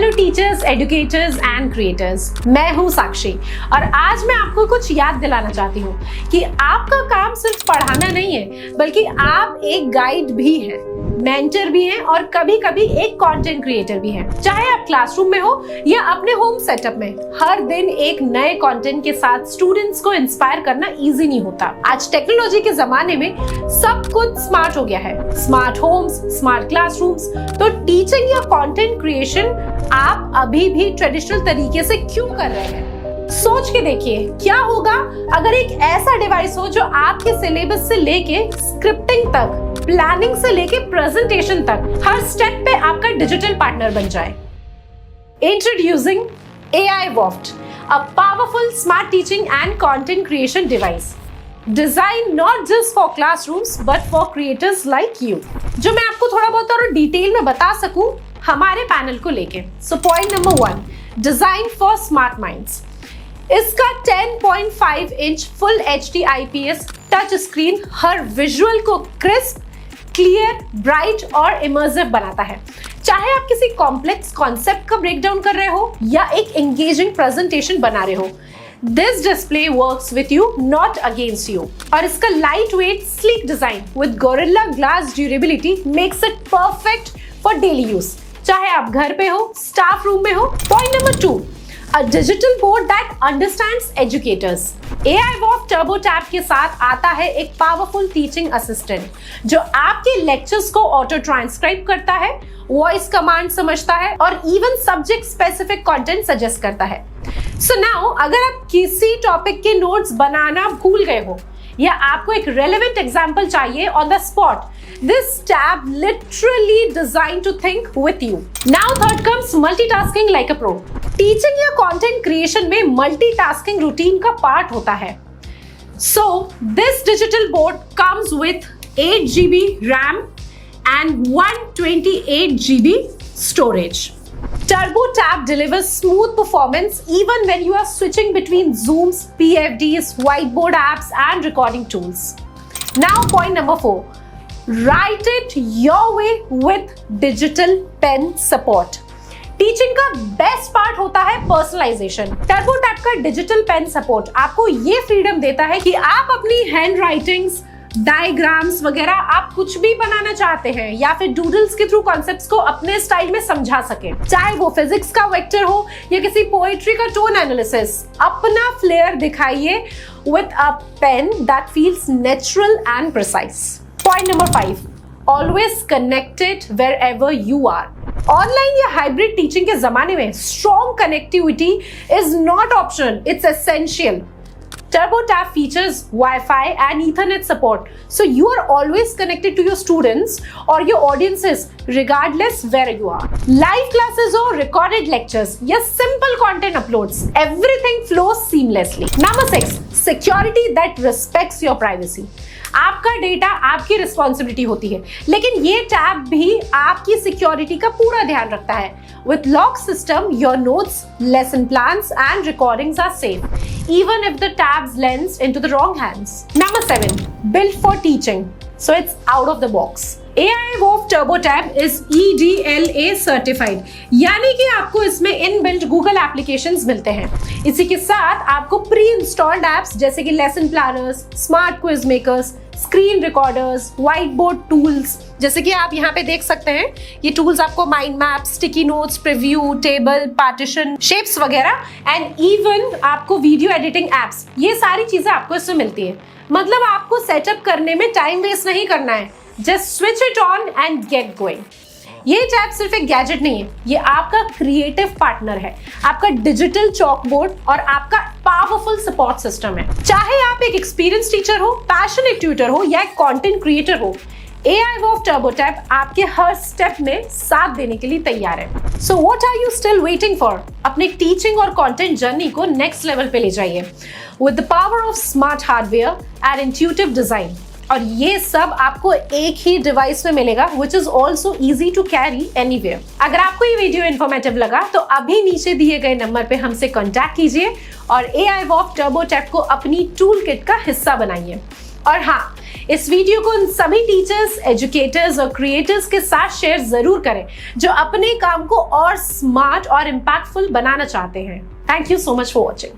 Hello teachers, educators and creators, मैं हूं साक्षी और आज मैं आपको कुछ याद दिलाना चाहती हूं कि आपका काम सिर्फ पढ़ाना नहीं है, बल्कि आप एक गाइड भी हैं, मेंटर भी हैं और कभी कभी एक कंटेंट क्रिएटर भी हैं। चाहे आप क्लासरूम में हो या अपने होम सेटअप में, हर दिन एक नए कंटेंट के साथ स्टूडेंट्स को इंस्पायर करना इजी नहीं होता। आज टेक्नोलॉजी के जमाने में सब कुछ स्मार्ट हो गया है, स्मार्ट होम्स, स्मार्ट क्लासरूम्स। तो टीचिंग या कंटेंट क्रिएशन आप अभी भी ट्रेडिशनल तरीके से क्यों कर रहे हैं? सोच के देखिए, क्या होगा अगर एक ऐसा डिवाइस हो जो आपके सिलेबस से लेके स्क्रिप्टिंग तक, प्लानिंग से लेके प्रेजेंटेशन तक हर स्टेप पे आपका डिजिटल पार्टनर बन जाए। Introducing AI Voft, a powerful smart teaching and content creation device designed not just for classrooms but for creators like you। जो मैं आपको थोड़ा बहुत और डिटेल में बता सकूं हमारे पैनल को लेके। So point number 1, design for smart minds. इसका 10.5 inch full HD IPS touch screen हर विजुअल को क्रिस्प, क्लियर, ब्राइट और इमर्सिव बनाता है। चाहे आप किसी कॉम्प्लेक्स कॉन्सेप्ट का ब्रेकडाउन कर रहे हो या एक एंगेजिंग प्रेजेंटेशन बना रहे हो, this display works with you, not against you. और इसका light weight, sleek design with gorilla glass durability makes it perfect for daily use, चाहे आप घर पे हो, स्टाफ रूम में हो। Point number 2, a digital board that understands educators। AI Voft Turbo Tab के साथ आता है एक पावरफुल टीचिंग असिस्टेंट जो आपके लेक्चर्स को ऑटो ट्रांसक्राइब करता है, वॉइस कमांड समझता है और even subject specific content suggest करता है। सो नाउ अगर आप किसी टॉपिक के नोट्स बनाना भूल गए हो या आपको एक रेलेवेंट एग्जाम्पल चाहिए on the spot, this tab literally designed to think with you. Now third comes multitasking like a pro. Teaching या कंटेंट क्रिएशन में मल्टीटास्किंग रूटीन का पार्ट होता है। So this digital board comes with 8 GB RAM and 128 GB storage। Turbo Tab delivers smooth performance even when you are switching between Zooms, PFDs, whiteboard apps and recording tools। Now point number 4, write it your way with digital pen support। Teaching का best part होता है personalisation. Turbo tab का digital pen support आपको ये freedom देता है कि आप अपनी हैंड राइटिंग्स, डायग्राम्स वगैरह आप कुछ भी बनाना चाहते हैं या फिर डूडल्स के थ्रू कॉन्सेप्ट्स को अपने स्टाइल में समझा सके, चाहे वो फिजिक्स का वेक्टर हो या किसी पोएट्री का टोन एनालिसिस। अपना फ्लेयर दिखाइए with a pen that feels natural and precise. Point number 5, always connected wherever you are. Online या हाइब्रिड टीचिंग के जमाने में strong connectivity is not optional, it's essential. Turbo Tab features Wi-Fi and Ethernet support, so you are always connected to your students or your audiences regardless where you are। Live classes or recorded lectures या simple content uploads, everything flows seamlessly। Number 6, security that respects your privacy। आपका data आपकी responsibility होती है, लेकिन ये tab भी आपकी security का पूरा ध्यान रखता है। With lock system, your notes, lesson plans and recordings are safe, even if the tabs lends into the wrong hands। Number 7, built for teaching, so it's out of the box। AI Voft Turbo Tab is EDLA certified, यानी कि आपको इसमें inbuilt Google applications मिलते हैं। इसी के साथ आपको प्री इंस्टॉल्ड एप्स जैसे कि lesson planners, smart quiz makers, screen recorders, white board tools, जैसे कि आप यहाँ पे देख सकते हैं, ये टूल्स आपको mind map, sticky notes, preview, table, partition, shapes वगैरह एंड इवन आपको वीडियो एडिटिंग एप्स, ये सारी चीजें आपको इसमें मिलती है। मतलब आपको सेटअप करने में टाइम वेस्ट नहीं करना है, just switch it on and get going. ये टैब सिर्फ एक गैजेट नहीं है, ये आपका क्रिएटिव पार्टनर है, आपका डिजिटल चॉक बोर्ड और आपका पावरफुल सपोर्ट सिस्टम है। चाहे आप एक एक्सपीरियंस टीचर हो, पैशनेट ट्यूटर हो या एक कंटेंट क्रिएटर हो, AI Voft Turbo Tab आपके हर स्टेप में साथ देने के लिए तैयार है। So what are you still waiting for? अपने टीचिंग और कंटेंट जर्नी को नेक्स्ट लेवल पे ले जाइए with the power of smart hardware and intuitive design. और ये सब आपको एक ही डिवाइस में मिलेगा, which is also easy to carry anywhere। अगर आपको ये वीडियो इन्फॉर्मेटिव लगा तो अभी नीचे दिए गए नंबर पे हमसे कांटेक्ट कीजिए और AI Voft Turbo Tab को अपनी टूल किट का हिस्सा बनाइए। और हाँ, इस वीडियो को उन सभी टीचर्स, एजुकेटर्स और क्रिएटर्स के साथ शेयर जरूर करें जो अपने काम को और स्मार्ट और इम्पैक्टफुल बनाना चाहते हैं। Thank you so much for watching.